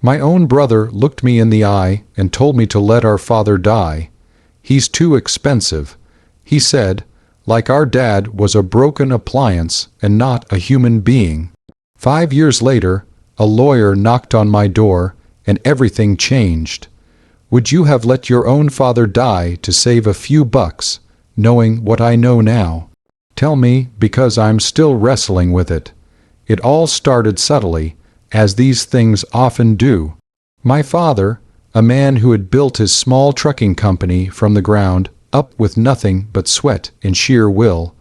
My own brother looked me in the eye and told me to let our father die. He's too expensive, he said, like our dad was a broken appliance and not a human being. 5 years later, a lawyer knocked on my door, and everything changed. Would you have let your own father die to save a few bucks, knowing what I know now? Tell me, because I'm still wrestling with it. It all started subtly, as these things often do. My father, a man who had built his small trucking company from the ground up with nothing but sweat and sheer will,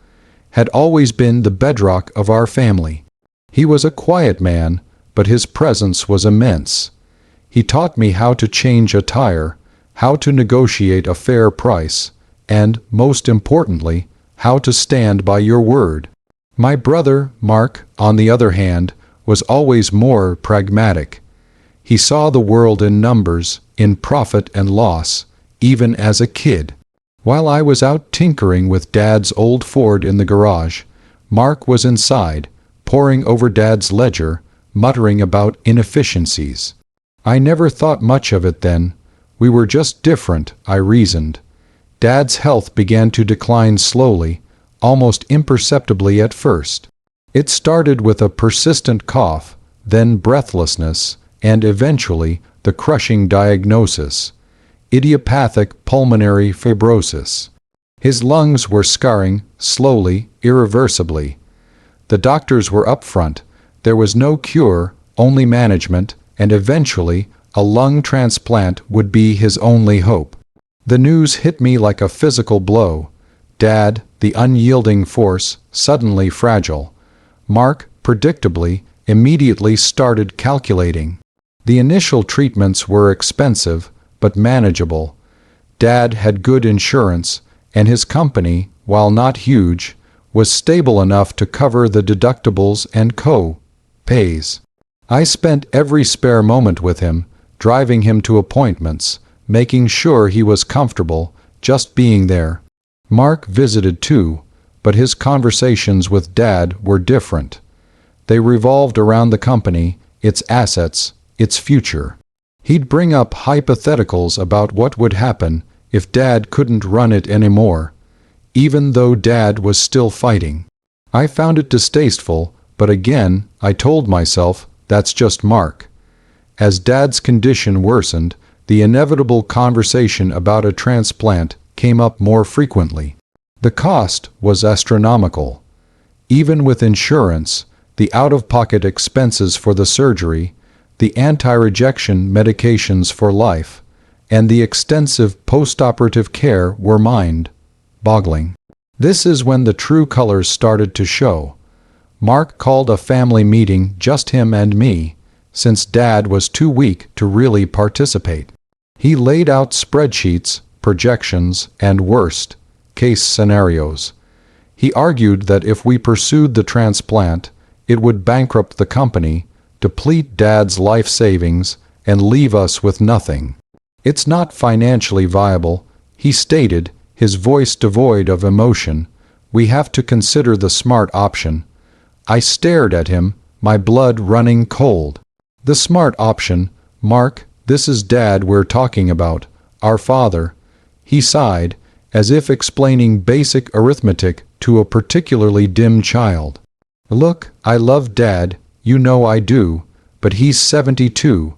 had always been the bedrock of our family. He was a quiet man, but his presence was immense. He taught me how to change a tire, how to negotiate a fair price, and, most importantly, how to stand by your word. My brother, Mark, on the other hand, was always more pragmatic. He saw the world in numbers, in profit and loss, even as a kid. While I was out tinkering with Dad's old Ford in the garage, Mark was inside, poring over Dad's ledger, muttering about inefficiencies. I never thought much of it then. We were just different, I reasoned. Dad's health began to decline slowly, almost imperceptibly at first. It started with a persistent cough, then breathlessness, and eventually the crushing diagnosis: idiopathic pulmonary fibrosis. His lungs were scarring, slowly, irreversibly. The doctors were upfront. There was no cure, only management, and eventually a lung transplant would be his only hope. The news hit me like a physical blow. Dad, the unyielding force, suddenly fragile. Mark, predictably, immediately started calculating. The initial treatments were expensive, but manageable. Dad had good insurance, and his company, while not huge, was stable enough to cover the deductibles and co-pays. I spent every spare moment with him, driving him to appointments, making sure he was comfortable, just being there. Mark visited too, but his conversations with Dad were different. They revolved around the company, its assets, its future. He'd bring up hypotheticals about what would happen if Dad couldn't run it anymore, even though Dad was still fighting. I found it distasteful, but again, I told myself, that's just Mark. As Dad's condition worsened, the inevitable conversation about a transplant came up more frequently. The cost was astronomical. Even with insurance, the out-of-pocket expenses for the surgery, the anti-rejection medications for life, and the extensive post-operative care were mind-boggling. This is when the true colors started to show. Mark called a family meeting, just him and me, since Dad was too weak to really participate. He laid out spreadsheets, projections, and worst-case scenarios. He argued that if we pursued the transplant, it would bankrupt the company, deplete Dad's life savings, and leave us with nothing. It's not financially viable, he stated, his voice devoid of emotion. We have to consider the smart option. I stared at him, my blood running cold. The smart option, Mark, this is Dad we're talking about, our father. He sighed, as if explaining basic arithmetic to a particularly dim child. Look, I love Dad, you know I do, but he's 72.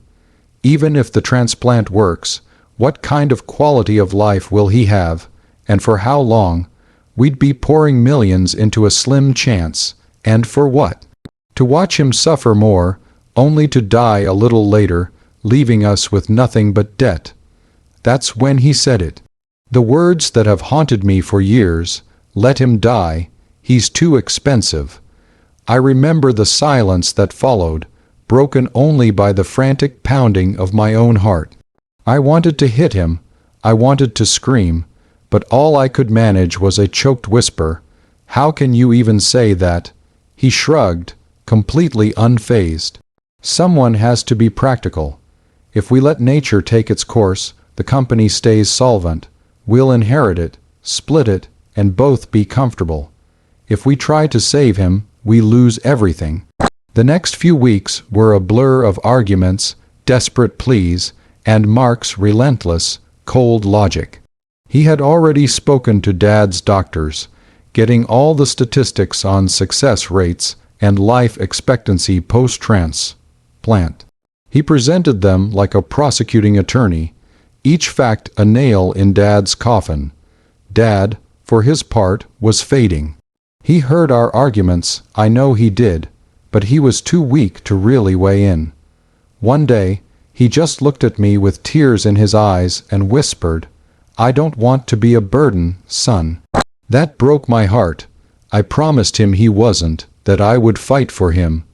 Even if the transplant works, what kind of quality of life will he have, and for how long? We'd be pouring millions into a slim chance. And for what? To watch him suffer more, only to die a little later, leaving us with nothing but debt. That's when he said it. The words that have haunted me for years: let him die, he's too expensive. I remember the silence that followed, broken only by the frantic pounding of my own heart. I wanted to hit him, I wanted to scream, but all I could manage was a choked whisper: how can you even say that? He shrugged, completely unfazed. Someone has to be practical. If we let nature take its course, the company stays solvent. We'll inherit it, split it, and both be comfortable. If we try to save him, we lose everything. The next few weeks were a blur of arguments, desperate pleas, and Mark's relentless, cold logic. He had already spoken to Dad's doctors, getting all the statistics on success rates and life expectancy post-transplant. He presented them like a prosecuting attorney, each fact a nail in Dad's coffin. Dad, for his part, was fading. He heard our arguments, I know he did, but he was too weak to really weigh in. One day, he just looked at me with tears in his eyes and whispered, "I don't want to be a burden, son." That broke my heart. I promised him he wasn't, that I would fight for him.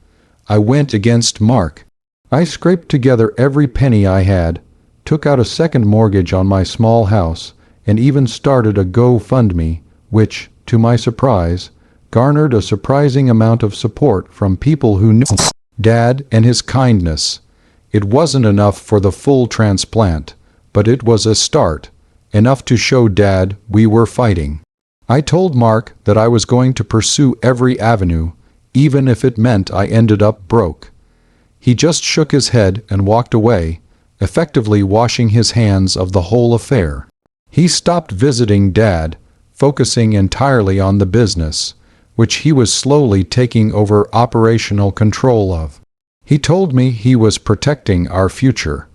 I went against Mark. I scraped together every penny I had, took out a second mortgage on my small house, and even started a GoFundMe, which, to my surprise, garnered a surprising amount of support from people who knew Dad and his kindness. It wasn't enough for the full transplant, but it was a start, enough to show Dad we were fighting. I told Mark that I was going to pursue every avenue, even if it meant I ended up broke. He just shook his head and walked away, effectively washing his hands of the whole affair. He stopped visiting Dad, focusing entirely on the business, which he was slowly taking over operational control of. He told me he was protecting our future.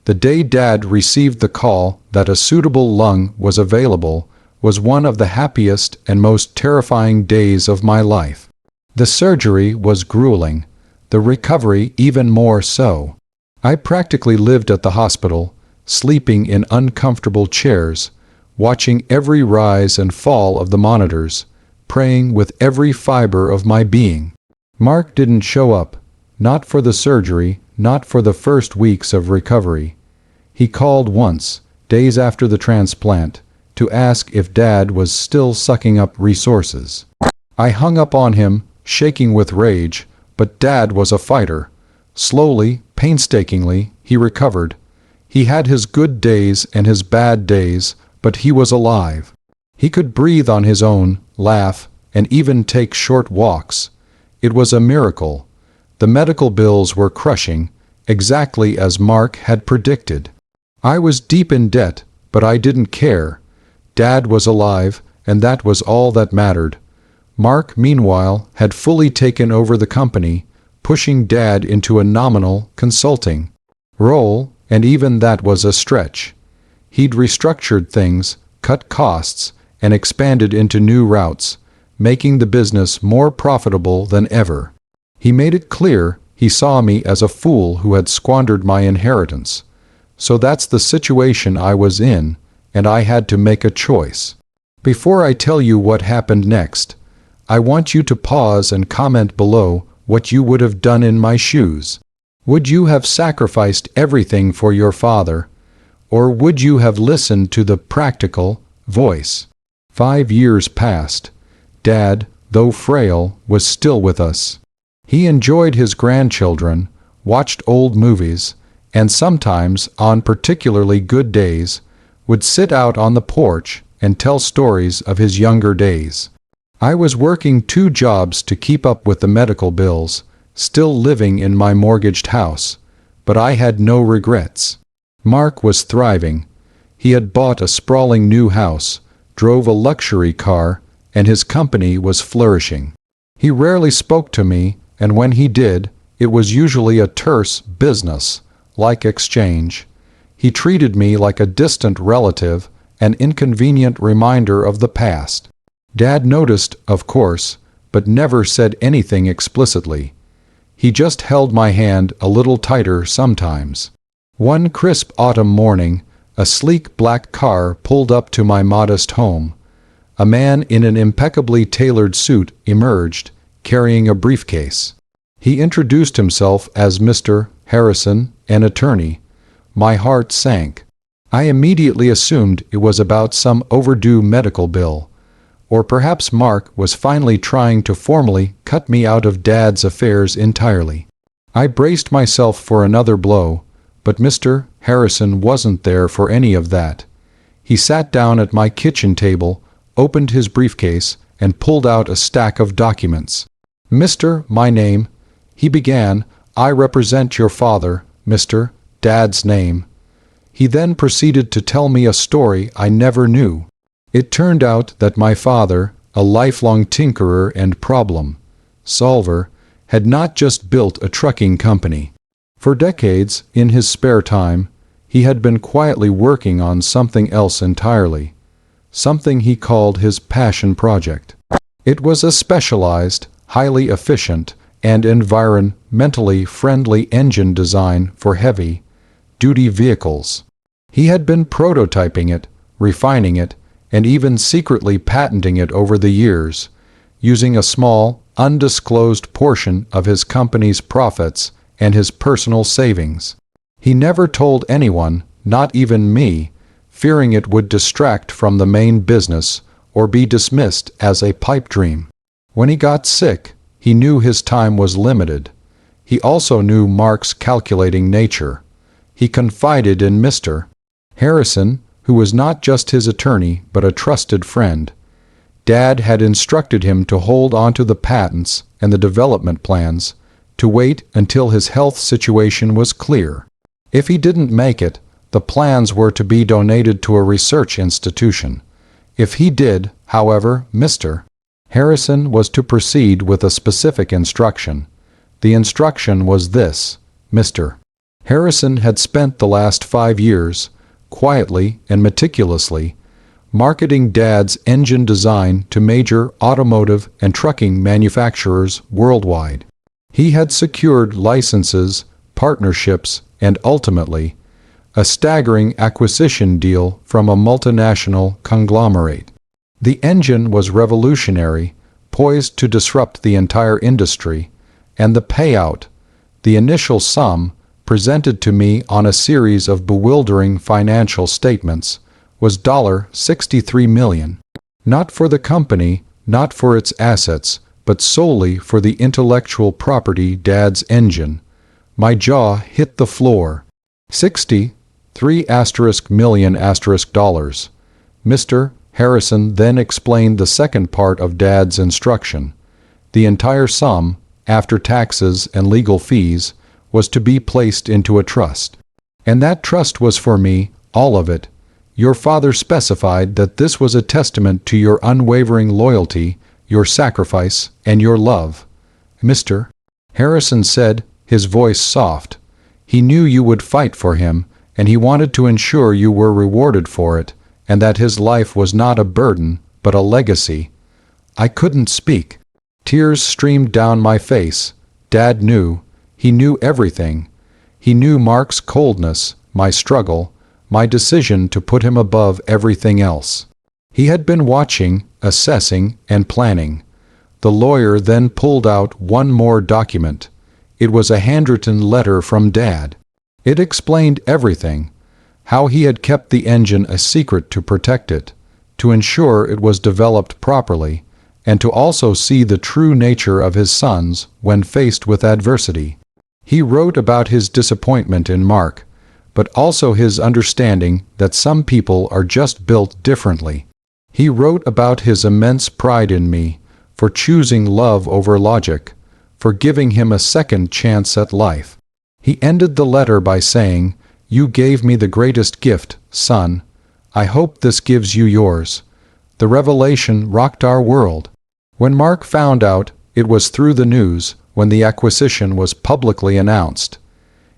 The day Dad received the call that a suitable lung was available was one of the happiest and most terrifying days of my life. The surgery was grueling, the recovery even more so. I practically lived at the hospital, sleeping in uncomfortable chairs, watching every rise and fall of the monitors, praying with every fiber of my being. Mark didn't show up, not for the surgery, not for the first weeks of recovery. He called once, days after the transplant, to ask if Dad was still sucking up resources. I hung up on him, shaking with rage, but Dad was a fighter. Slowly, painstakingly, he recovered. He had his good days and his bad days, but he was alive. He could breathe on his own, laugh, and even take short walks. It was a miracle. The medical bills were crushing, exactly as Mark had predicted. I was deep in debt, but I didn't care. Dad was alive, and that was all that mattered. Mark, meanwhile, had fully taken over the company, pushing Dad into a nominal consulting role, and even that was a stretch. He'd restructured things, cut costs, and expanded into new routes, making the business more profitable than ever. He made it clear he saw me as a fool who had squandered my inheritance. So that's the situation I was in, and I had to make a choice. Before I tell you what happened next, I want you to pause and comment below what you would have done in my shoes. Would you have sacrificed everything for your father, or would you have listened to the practical voice? 5 years passed. Dad, though frail, was still with us. He enjoyed his grandchildren, watched old movies, and sometimes, on particularly good days, would sit out on the porch and tell stories of his younger days. I was working 2 jobs to keep up with the medical bills, still living in my mortgaged house, but I had no regrets. Mark was thriving. He had bought a sprawling new house, drove a luxury car, and his company was flourishing. He rarely spoke to me, and when he did, it was usually a terse business-like exchange. He treated me like a distant relative, an inconvenient reminder of the past. Dad noticed, of course, but never said anything explicitly. He just held my hand a little tighter sometimes. One crisp autumn morning, a sleek black car pulled up to my modest home. A man in an impeccably tailored suit emerged, carrying a briefcase. He introduced himself as Mr. Harrison, an attorney. My heart sank. I immediately assumed it was about some overdue medical bill. Or perhaps Mark was finally trying to formally cut me out of Dad's affairs entirely. I braced myself for another blow, but Mr. Harrison wasn't there for any of that. He sat down at my kitchen table, opened his briefcase, and pulled out a stack of documents. "Mr. My name," he began, "I represent your father, Mr. Dad's name. He then proceeded to tell me a story I never knew. It turned out that my father, a lifelong tinkerer and problem solver, had not just built a trucking company. For decades, in his spare time, he had been quietly working on something else entirely, something he called his passion project. It was a specialized, highly efficient, and environmentally friendly engine design for heavy-duty vehicles. He had been prototyping it, refining it, and even secretly patenting it over the years, using a small, undisclosed portion of his company's profits and his personal savings. He never told anyone, not even me, fearing it would distract from the main business or be dismissed as a pipe dream. When he got sick, he knew his time was limited. He also knew Mark's calculating nature. He confided in Mr. Harrison, who was not just his attorney but a trusted friend. Dad had instructed him to hold onto the patents and the development plans, to wait until his health situation was clear. If he didn't make it, the plans were to be donated to a research institution. If he did, however, Mr. Harrison was to proceed with a specific instruction. The instruction was this: Mr. Harrison had spent the last 5 years, quietly and meticulously, marketing Dad's engine design to major automotive and trucking manufacturers worldwide. He had secured licenses, partnerships, and ultimately, a staggering acquisition deal from a multinational conglomerate. The engine was revolutionary, poised to disrupt the entire industry, and the payout, the initial sum, presented to me on a series of bewildering financial statements, was $63 million. Not for the company, not for its assets, but solely for the intellectual property Dad's engine. My jaw hit the floor. 63 million dollars. Mr. Harrison then explained the second part of Dad's instruction. The entire sum, after taxes and legal fees, was to be placed into a trust. And that trust was for me, all of it. Your father specified that this was a testament to your unwavering loyalty, your sacrifice, and your love. Mr. Harrison said, his voice soft. He knew you would fight for him, and he wanted to ensure you were rewarded for it, and that his life was not a burden, but a legacy. I couldn't speak. Tears streamed down my face. Dad knew. He knew everything. He knew Mark's coldness, my struggle, my decision to put him above everything else. He had been watching, assessing, and planning. The lawyer then pulled out one more document. It was a handwritten letter from Dad. It explained everything: how he had kept the engine a secret to protect it, to ensure it was developed properly, and to also see the true nature of his sons when faced with adversity. He wrote about his disappointment in Mark, but also his understanding that some people are just built differently. He wrote about his immense pride in me, for choosing love over logic, for giving him a second chance at life. He ended the letter by saying, "You gave me the greatest gift, son. I hope this gives you yours." The revelation rocked our world. When Mark found out, it was through the news, when the acquisition was publicly announced.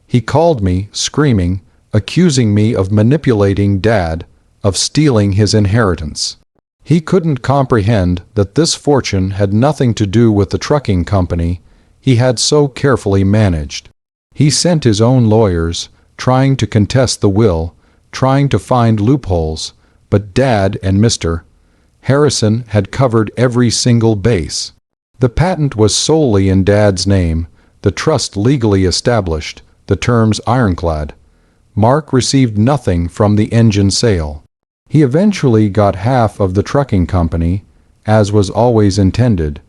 He called me, screaming, accusing me of manipulating Dad, of stealing his inheritance. He couldn't comprehend that this fortune had nothing to do with the trucking company he had so carefully managed. He sent his own lawyers, trying to contest the will, trying to find loopholes, but Dad and Mr. Harrison had covered every single base. The patent was solely in Dad's name, the trust legally established, the terms ironclad. Mark received nothing from the engine sale. He eventually got half of the trucking company, as was always intended,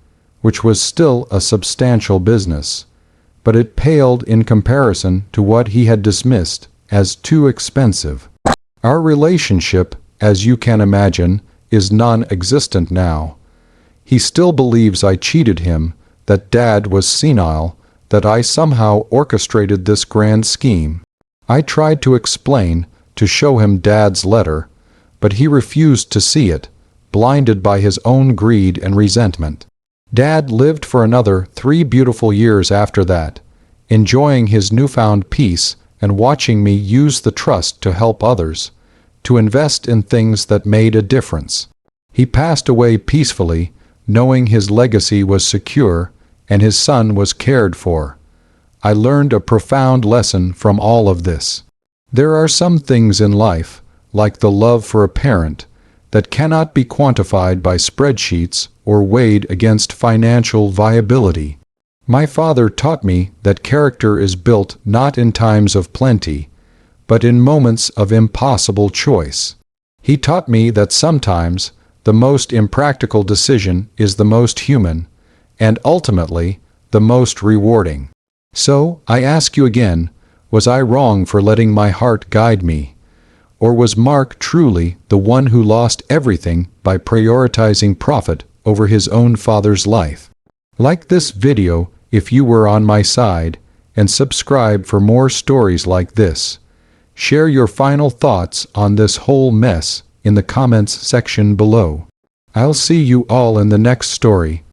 which was still a substantial business, but it paled in comparison to what he had dismissed as too expensive. Our relationship, as you can imagine, is non-existent now. He still believes I cheated him, that Dad was senile, that I somehow orchestrated this grand scheme. I tried to explain, to show him Dad's letter, but he refused to see it, blinded by his own greed and resentment. Dad lived for another 3 beautiful years after that, enjoying his newfound peace and watching me use the trust to help others, to invest in things that made a difference. He passed away peacefully, knowing his legacy was secure and his son was cared for. I learned a profound lesson from all of this. There are some things in life, like the love for a parent, that cannot be quantified by spreadsheets or weighed against financial viability. My father taught me that character is built not in times of plenty, but in moments of impossible choice. He taught me that sometimes the most impractical decision is the most human, and ultimately the most rewarding. So, I ask you again, was I wrong for letting my heart guide me? Or was Mark truly the one who lost everything by prioritizing profit over his own father's life? Like this video if you were on my side, and subscribe for more stories like this. Share your final thoughts on this whole mess in the comments section below. I'll see you all in the next story.